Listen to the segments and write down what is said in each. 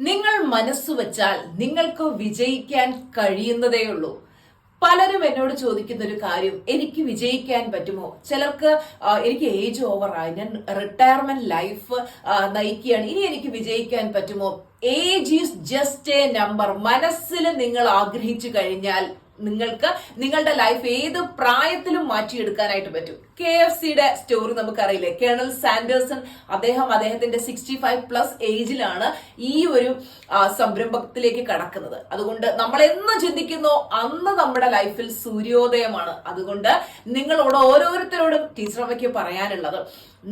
നിങ്ങൾ മനസ്സ് വെച്ചാൽ നിങ്ങൾക്ക് വിജയിക്കാൻ കഴിയുന്നതേയുള്ളൂ. പലരും എന്നോട് ചോദിക്കുന്ന ഒരു കാര്യം, എനിക്ക് വിജയിക്കാൻ പറ്റുമോ? ചിലർക്ക് എനിക്ക് ഏജ് ഓവറായി, ഞാൻ റിട്ടയർമെന്റ് ലൈഫ് നയിക്കുകയാണ്, ഇനി എനിക്ക് വിജയിക്കാൻ പറ്റുമോ? Age is just A number. മനസ്സിൽ നിങ്ങൾ ആഗ്രഹിച്ചു കഴിഞ്ഞാൽ നിങ്ങൾക്ക് നിങ്ങളുടെ ലൈഫ് ഏത് പ്രായത്തിലും മാറ്റിയെടുക്കാനായിട്ട് പറ്റും. KFCയുടെ സ്റ്റോറി നമുക്കറിയില്ലേ? കേണൽ സാൻഡേഴ്സൺ അദ്ദേഹത്തിന്റെ 65+ ഏജിലാണ് ഈ ഒരു സംരംഭത്തിലേക്ക് കടക്കുന്നത്. അതുകൊണ്ട് നമ്മൾ എന്ന് ചിന്തിക്കുന്നോ അന്ന് നമ്മുടെ ലൈഫിൽ സൂര്യോദയമാണ്. അതുകൊണ്ട് നിങ്ങളോട് ഓരോരുത്തരോടും ടീച്ചർ അമ്മയ്ക്ക് പറയാനുള്ളത്,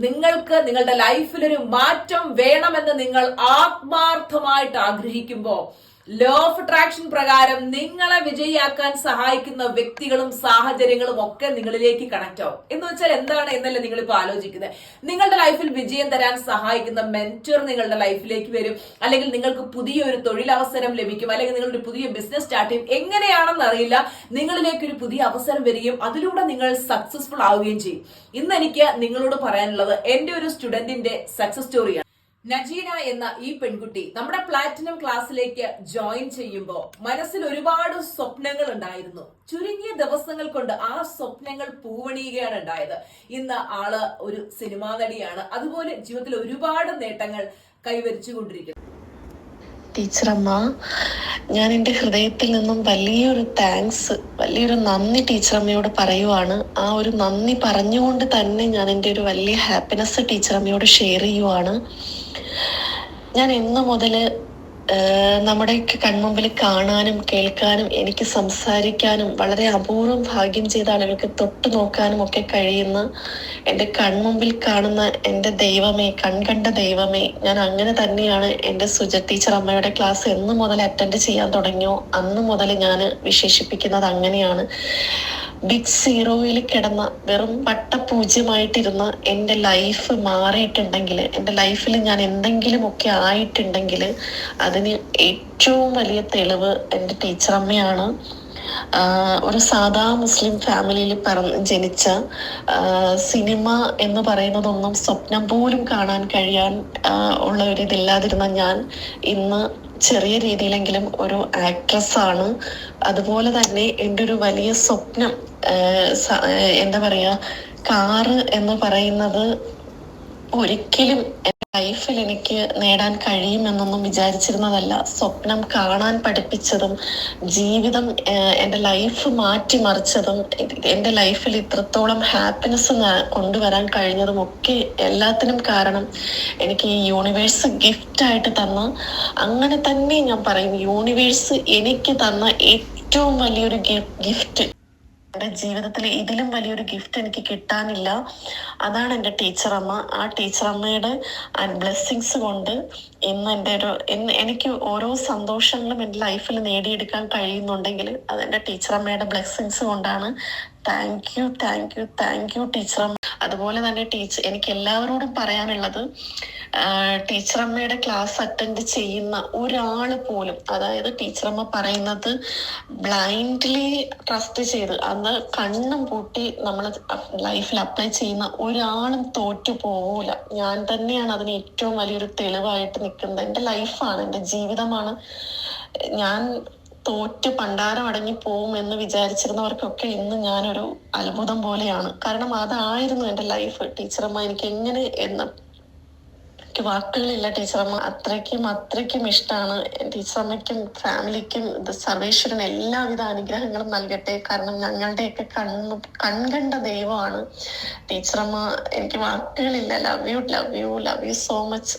നിങ്ങൾക്ക് നിങ്ങളുടെ ലൈഫിലൊരു മാറ്റം വേണമെന്ന് നിങ്ങൾ ആത്മാർത്ഥമായിട്ട് ആഗ്രഹിക്കുമ്പോൾ ലോ ഓഫ് അട്രാക്ഷൻ പ്രകാരം നിങ്ങളെ വിജയിയാക്കാൻ സഹായിക്കുന്ന വ്യക്തികളും സാഹചര്യങ്ങളും ഒക്കെ നിങ്ങളിലേക്ക് കണക്ട് ആവും. എന്ന് വെച്ചാൽ എന്താണ് എന്നല്ലേ നിങ്ങളിപ്പോ ആലോചിക്കുന്നത്? നിങ്ങളുടെ ലൈഫിൽ വിജയം തരാൻ സഹായിക്കുന്ന മെന്റർ നിങ്ങളുടെ ലൈഫിലേക്ക് വരും, അല്ലെങ്കിൽ നിങ്ങൾക്ക് പുതിയൊരു തൊഴിലവസരം ലഭിക്കും, അല്ലെങ്കിൽ നിങ്ങളൊരു പുതിയ ബിസിനസ് സ്റ്റാർട്ട് ചെയ്യും. എങ്ങനെയാണെന്ന് അറിയില്ല, നിങ്ങളിലേക്ക് ഒരു പുതിയ അവസരം വരികയും അതിലൂടെ നിങ്ങൾ സക്സസ്ഫുൾ ആവുകയും ചെയ്യും. ഇന്ന് എനിക്ക് നിങ്ങളോട് പറയാനുള്ളത് എന്റെ ഒരു സ്റ്റുഡന്റിന്റെ സക്സസ് സ്റ്റോറിയാണ്. നജീന എന്ന ഈ പെൺകുട്ടി നമ്മുടെ പ്ലാറ്റിനം ക്ലാസ്സിലേക്ക് ജോയിൻ ചെയ്യുമ്പോൾ മനസ്സിൽ ഒരുപാട് സ്വപ്നങ്ങൾ ഉണ്ടായിരുന്നു. ചുരുങ്ങിയ ദിവസങ്ങൾ കൊണ്ട് ആ സ്വപ്നങ്ങൾ പൂവണിയുകയാണ് ഉണ്ടായത്. ഇന്ന് ആള് ഒരു സിനിമാ നടിയാണ്. അതുപോലെ ജീവിതത്തിൽ ഒരുപാട് നേട്ടങ്ങൾ കൈവരിച്ചുകൊണ്ടിരിക്കുന്നു. ടീച്ചറമ്മ, ഞാൻ എൻ്റെ ഹൃദയത്തിൽ നിന്നും വലിയൊരു നന്ദി ടീച്ചറമ്മയോട് പറയുവാണ്. ആ ഒരു നന്ദി പറഞ്ഞുകൊണ്ട് തന്നെ ഞാൻ എൻ്റെ ഒരു വലിയ ഹാപ്പിനെസ് ടീച്ചറമ്മയോട് ഷെയർ ചെയ്യുവാണ്. ഞാൻ ഇന്നു മുതൽ നമ്മുടെയൊക്കെ കൺമുമ്പിൽ കാണാനും കേൾക്കാനും എനിക്ക് സംസാരിക്കാനും വളരെ അപൂർവം ഭാഗ്യം ചെയ്ത ആളുകൾക്ക് തൊട്ടു നോക്കാനും ഒക്കെ കഴിയുന്ന എൻ്റെ കൺമുമ്പിൽ കാണുന്ന എൻ്റെ ദൈവമേ, കൺകണ്ട ദൈവമേ, ഞാൻ അങ്ങനെ തന്നെയാണ് എൻ്റെ സുജ ടീച്ചർ അമ്മയുടെ ക്ലാസ് എന്ന് മുതൽ അറ്റൻഡ് ചെയ്യാൻ തുടങ്ങിയോ അന്ന് മുതൽ ഞാൻ വിശേഷിപ്പിക്കുന്നത് അങ്ങനെയാണ്. ബിഗ് സീറോയിൽ കിടന്ന വെറും വട്ടപൂജ്യമായിട്ടിരുന്ന എൻ്റെ ലൈഫ് മാറിയിട്ടുണ്ടെങ്കിൽ, എൻ്റെ ലൈഫിൽ ഞാൻ എന്തെങ്കിലുമൊക്കെ ആയിട്ടുണ്ടെങ്കിൽ അതിന് ഏറ്റവും വലിയ തെളിവ് എൻ്റെ ടീച്ചറമ്മയാണ്. ഒരു സാധാ മുസ്ലിം ഫാമിലിയിൽ ജനിച്ച, സിനിമ എന്ന് പറയുന്നതൊന്നും സ്വപ്നം പോലും കാണാൻ കഴിയാൻ ഉള്ള ഒരു ഇതില്ലാതിരുന്ന ഞാൻ ഇന്ന് ചെറിയ രീതിയിലെങ്കിലും ഒരു ആക്ട്രസ് ആണ്. അതുപോലെ തന്നെ എൻ്റെ ഒരു വലിയ സ്വപ്നം, എന്താ പറയാ, കാറ് എന്ന് പറയുന്നത് ഒരിക്കലും ലൈഫിൽ എനിക്ക് നേടാൻ കഴിയുമെന്നൊന്നും വിചാരിച്ചിരുന്നതല്ല. സ്വപ്നം കാണാൻ പഠിപ്പിച്ചതും ജീവിതം എൻ്റെ ലൈഫ് മാറ്റിമറിച്ചതും എൻ്റെ ലൈഫിൽ ഇത്രത്തോളം ഹാപ്പിനെസ് കൊണ്ടുവരാൻ കഴിഞ്ഞതും ഒക്കെ എല്ലാത്തിനും കാരണം എനിക്ക് ഈ യൂണിവേഴ്സ് ഗിഫ്റ്റായിട്ട് തന്ന, അങ്ങനെ തന്നെ ഞാൻ പറയും, യൂണിവേഴ്സ് എനിക്ക് തന്ന ഏറ്റവും വലിയൊരു ഗിഫ്റ്റ്. എൻ്റെ ജീവിതത്തിൽ ഇതിലും വലിയൊരു ഗിഫ്റ്റ് എനിക്ക് കിട്ടാനില്ല. അതാണ് എൻ്റെ ടീച്ചറമ്മ. ആ ടീച്ചറമ്മയുടെ ബ്ലെസ്സിങ്സ് കൊണ്ട് എനിക്ക് ഓരോ സന്തോഷങ്ങളും എൻ്റെ ലൈഫിൽ നേടിയെടുക്കാൻ കഴിയുന്നുണ്ടെങ്കിൽ അതെൻ്റെ ടീച്ചറമ്മയുടെ ബ്ലെസ്സിങ്സ് കൊണ്ടാണ്. താങ്ക് യു ടീച്ചറമ്മ. അതുപോലെ തന്നെ എനിക്ക് എല്ലാവരോടും പറയാനുള്ളത്, ടീച്ചറമ്മയുടെ ക്ലാസ് അറ്റൻഡ് ചെയ്യുന്ന ഒരാള് പോലും, അതായത് ടീച്ചറമ്മ പറയുന്നത് ബ്ലൈൻഡ്ലി ട്രസ്റ്റ് ചെയ്ത് അന്ന് കണ്ണും പൂട്ടി നമ്മൾ ലൈഫിൽ അപ്ലൈ ചെയ്യുന്ന ഒരാളും തോറ്റു പോകൂല. ഞാൻ തന്നെയാണ് അതിന് ഏറ്റവും വലിയൊരു തെളിവായിട്ട് നിൽക്കുന്നത്. എൻ്റെ ലൈഫാണ്, എൻ്റെ ജീവിതമാണ്. ഞാൻ തോറ്റ് പണ്ടാരം അടങ്ങി പോവും എന്ന് വിചാരിച്ചിരുന്നവർക്കൊക്കെ ഇന്ന് ഞാനൊരു അത്ഭുതം പോലെയാണ്. കാരണം അതായിരുന്നു എൻ്റെ ലൈഫ്. ടീച്ചറമ്മ എനിക്ക് എനിക്ക് വാക്കുകളില്ല. ടീച്ചറമ്മ അത്രയ്ക്കും ഇഷ്ടമാണ്. ടീച്ചറമ്മയ്ക്കും ഫാമിലിക്കും സർവേശ്വരൻ എല്ലാവിധ അനുഗ്രഹങ്ങളും നൽകട്ടെ. കാരണം ഞങ്ങളുടെയൊക്കെ കൺകണ്ട ദൈവമാണ് ടീച്ചറമ്മ. എനിക്ക് വാക്കുകളില്ല. Love you so much.